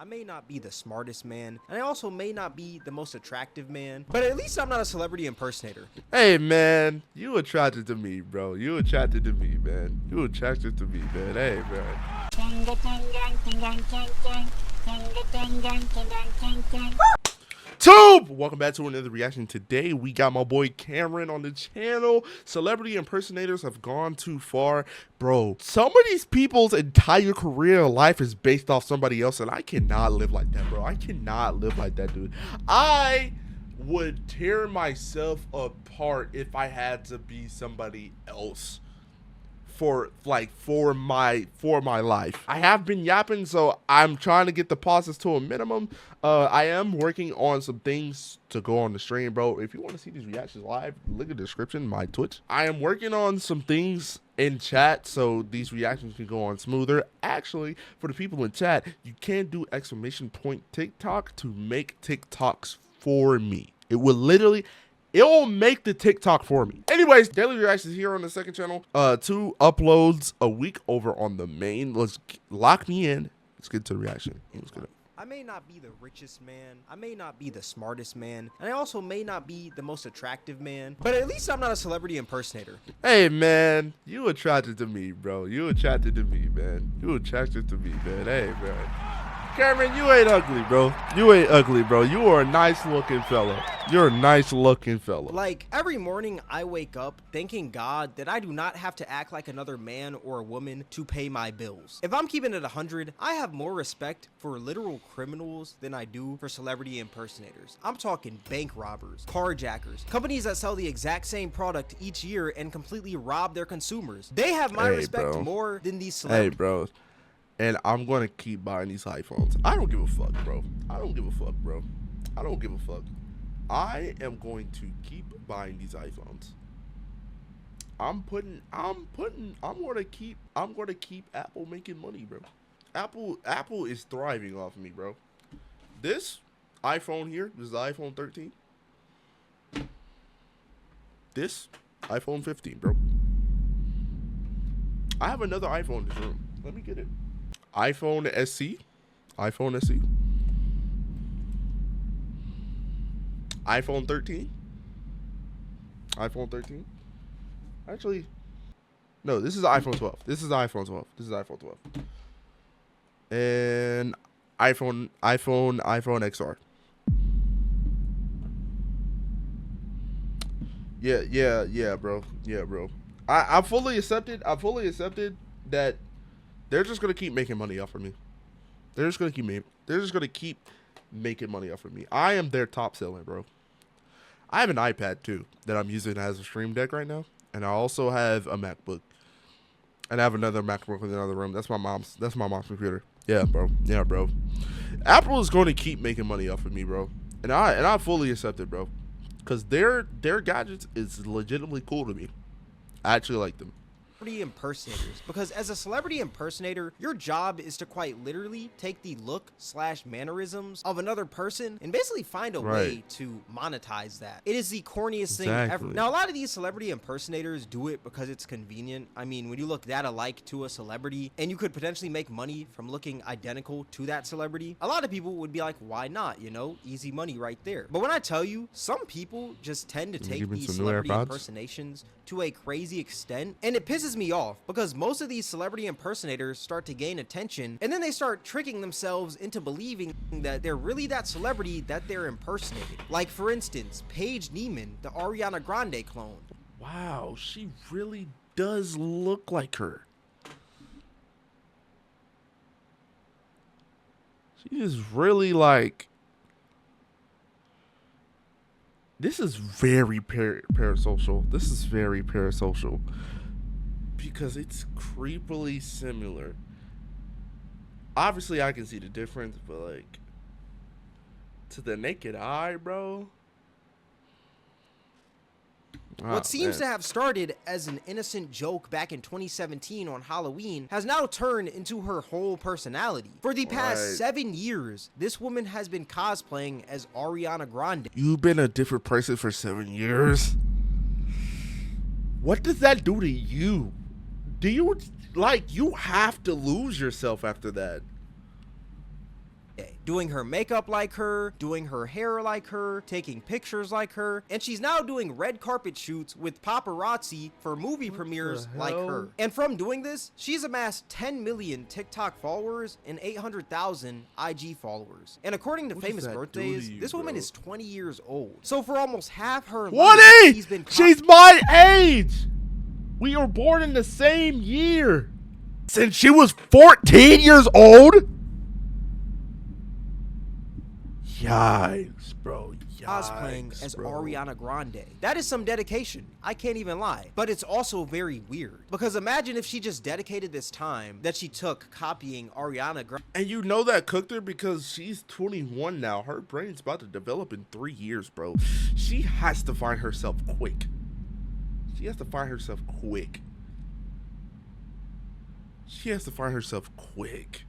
I may not be the smartest man, and I also may not be the most attractive man, but at least I'm not a celebrity impersonator. Hey, man, you attracted to me, bro. You attracted to me, man. You attracted to me, man. Hey, man. Tube! Welcome back to another reaction. Today, we got my boy Cameron on the channel. Celebrity impersonators have gone too far. Bro, some of these people's entire career life is based off somebody else, and I cannot live like that, bro. I cannot live like that, dude. I would tear myself apart if I had to be somebody else for my life. I have been yapping, so I'm trying to get the pauses to a minimum. I am working on some things to go on the stream, bro. If you want to see these reactions live, look at the description, my Twitch. I am working on some things in chat so these reactions can go on smoother. Actually, for the people in chat, you can do exclamation point TikTok to make TikToks for me. It will literally, it'll make the TikTok for me. Anyways, daily reactions here on the second channel. 2 uploads a week over on the main. Let's lock me in. Let's get to the reaction. Let's get it. I may not be the richest man, I may not be the smartest man, and I also may not be the most attractive man, but at least I'm not a celebrity impersonator. Hey, man, you attracted to me, bro. You attracted to me, man. You attracted to me, man. Hey, man. Cameron, you ain't ugly, bro. You ain't ugly, bro. You are a nice looking fella. You're a nice looking fella. Like, every morning I wake up thanking God that I do not have to act like another man or a woman to pay my bills. If I'm keeping it 100, I have more respect for literal criminals than I do for celebrity impersonators. I'm talking bank robbers, carjackers, companies that sell the exact same product each year and completely rob their consumers. They have my respect more than these celebrities. Hey, bro. And I'm going to keep buying these iPhones. I don't give a fuck, bro. I don't give a fuck, bro. I don't give a fuck. I am going to keep buying these iPhones. I'm going to keep Apple making money, bro. Apple is thriving off of me, bro. This iPhone here, this is the iPhone 13. This iPhone 15, bro. I have another iPhone in this room. Let me get it. iPhone SE, iPhone SE, iPhone 13, iPhone 13. Actually, no, this is the iPhone 12. This is the iPhone 12. This is the iPhone 12. And iPhone XR. Yeah, bro. Yeah, bro. I fully accepted that they're just gonna keep making money off of me. They're just gonna keep making money off of me. I am their top seller, bro. I have an iPad too that I'm using as a stream deck right now, and I also have a MacBook, and I have another MacBook in another room. That's my mom's computer. Yeah, bro. Yeah, bro. Apple is going to keep making money off of me, bro, and I fully accept it, bro, because their gadgets is legitimately cool to me. I actually like them. Impersonators, because as a celebrity impersonator, your job is to quite literally take the look / mannerisms of another person and basically find a way to monetize that. It is the corniest thing ever. Now, a lot of these celebrity impersonators do it because it's convenient. I mean, when you look that alike to a celebrity and you could potentially make money from looking identical to that celebrity, a lot of people would be like, why not? You know, easy money right there. But when I tell you, some people just tend to take these celebrity impersonations to a crazy extent, and it pisses me off because most of these celebrity impersonators start to gain attention and then they start tricking themselves into believing that they're really that celebrity that they're impersonating. Like, for instance, Paige Neiman, the Ariana Grande clone. Wow, she really does look like her. She is really like... This is very parasocial. This is very parasocial. Because it's creepily similar. Obviously, I can see the difference, but like... to the naked eye, bro... What seems to have started as an innocent joke back in 2017 on Halloween has now turned into her whole personality. For the past 7 years, this woman has been cosplaying as Ariana Grande. You've been a different person for 7 years? What does that do to you? Do you, like, you have to lose yourself after that? doing her makeup like her, doing her hair like her, taking pictures like her, and she's now doing red carpet shoots with paparazzi for movie premieres like her. And from doing this, she's amassed 10 million TikTok followers and 800,000 IG followers. And according to Famous Birthdays, this woman is 20 years old. So for almost half her life, she's my age. We were born in the same year. Since she was 14 years old? Yikes, bro. Cosplaying as Ariana Grande. That is some dedication. I can't even lie. But it's also very weird. Because imagine if she just dedicated this time that she took copying Ariana Grande. And you know that cooked her because she's 21 now. Her brain's about to develop in 3 years, bro. She has to find herself quick. She has to find herself quick. She has to find herself quick.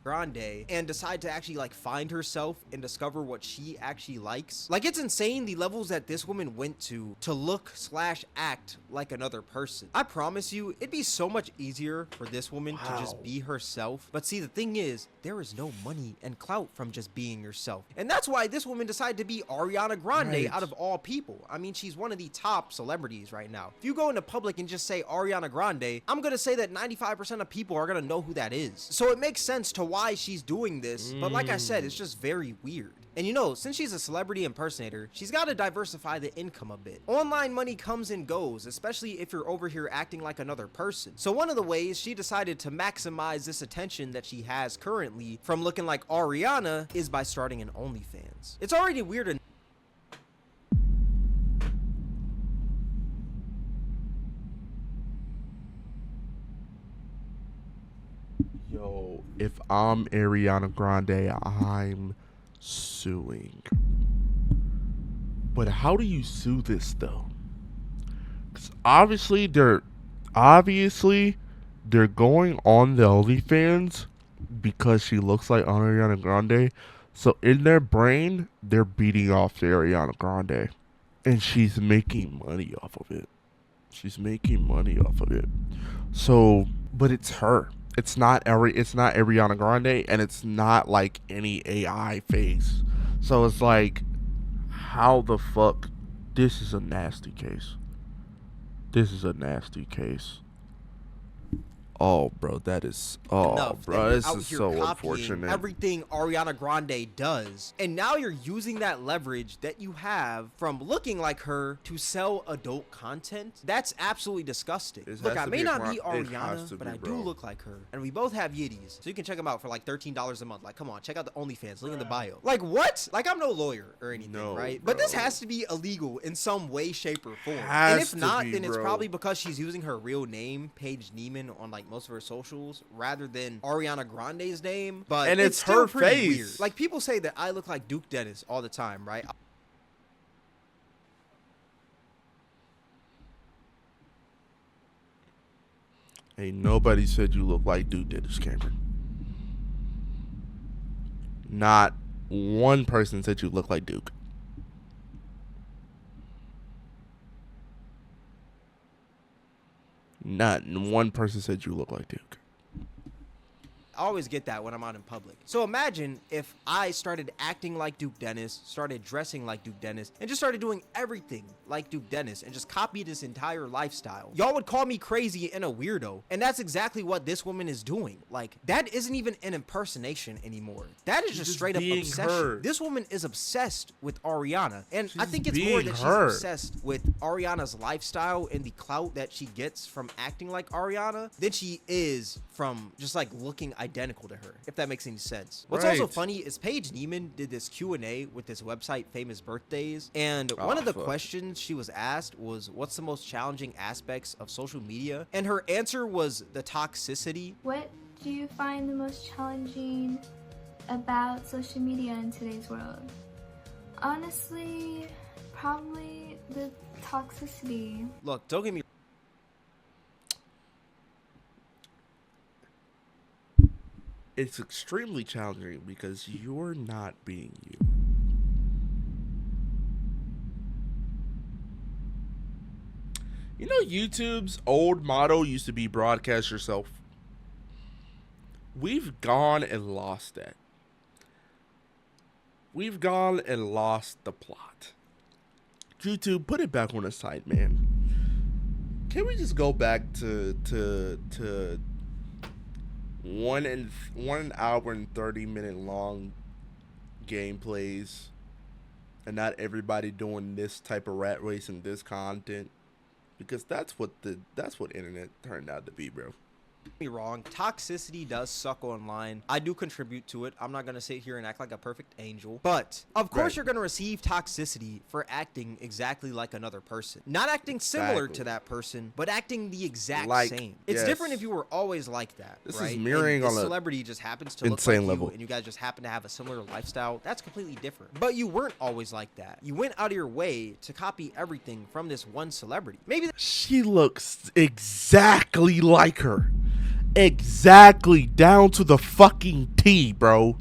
Grande and decide to actually like find herself and discover what she actually likes. Like, it's insane the levels that this woman went to look slash act like another person. I promise you, it'd be so much easier for this woman to just be herself. But see, the thing is, there is no money and clout from just being yourself. And that's why this woman decided to be Ariana Grande out of all people. I mean, she's one of the top celebrities right now. If you go into public and just say Ariana Grande, I'm gonna say that 95% of people are gonna know who that is. So it makes sense to why she's doing this, but like I said, it's just very weird. And you know, since she's a celebrity impersonator, she's got to diversify the income a bit. Online money comes and goes, especially if you're over here acting like another person. So one of the ways she decided to maximize this attention that she has currently from looking like Ariana is by starting an OnlyFans. It's already weird enough. Yo, if I'm Ariana Grande, I'm suing. But how do you sue this though? Because obviously they're going on the OnlyFans because she looks like Ariana Grande. So in their brain, they're beating off to Ariana Grande, and she's making money off of it. So, but it's her. It's not Ariana Grande, and it's not like any AI face. So it's like, how the fuck? This is a nasty case. Oh, bro, that is. Oh, bro, this is so unfortunate. Everything Ariana Grande does, and now you're using that leverage that you have from looking like her to sell adult content. That's absolutely disgusting. Look, I may not be Ariana, but I do look like her, and we both have Yetis, so you can check them out for like $13 a month. Like, come on, check out the OnlyFans link in the bio. Like, what? Like, I'm no lawyer or anything, right? But this has to be illegal in some way, shape, or form. And if not, then it's probably because she's using her real name, Paige Neiman, on like most of her socials rather than Ariana Grande's name. But and it's still her face. Weird. Like, people say that I look like Duke Dennis all the time, right? Ain't nobody said you look like Duke Dennis, Cameron. Not one person said you look like Duke. Not one person said you look like Duke. I always get that when I'm out in public. So imagine if I started acting like Duke Dennis, started dressing like Duke Dennis, and just started doing everything like Duke Dennis and just copied his entire lifestyle. Y'all would call me crazy and a weirdo. And that's exactly what this woman is doing. Like, that isn't even an impersonation anymore. That is just straight up obsession. Her. This woman is obsessed with Ariana. And I think it's more that she's obsessed with Ariana's lifestyle and the clout that she gets from acting like Ariana than she is from just like looking identical to her, if that makes any sense. What's also funny is Paige Neiman did this Q&A with this website, Famous Birthdays, and one of the questions she was asked was, what's the most challenging aspects of social media? And her answer was the toxicity. What do you find the most challenging about social media in today's world? Honestly, probably the toxicity. Look, don't get me. It's extremely challenging because you're not being you. You know, YouTube's old motto used to be broadcast yourself. We've gone and lost that. we've gone and lost the plot. YouTube, put it back on the site, man. Can we just go back to 1 hour and 30-minute long gameplays, and not everybody doing this type of rat race and this content? Because that's what internet turned out to be, bro. Don't get me wrong, toxicity does suck online. I do contribute to it. I'm not gonna sit here and act like a perfect angel, but of course you're gonna receive toxicity for acting exactly like another person, not acting similar to that person, but acting the exact same. It's different if you were always like that. This right? is mirroring on a celebrity just happens to look like you, and you guys just happen to have a similar lifestyle. That's completely different. But you weren't always like that. You went out of your way to copy everything from this one celebrity. Maybe she looks exactly like her. Exactly, down to the fucking T, bro.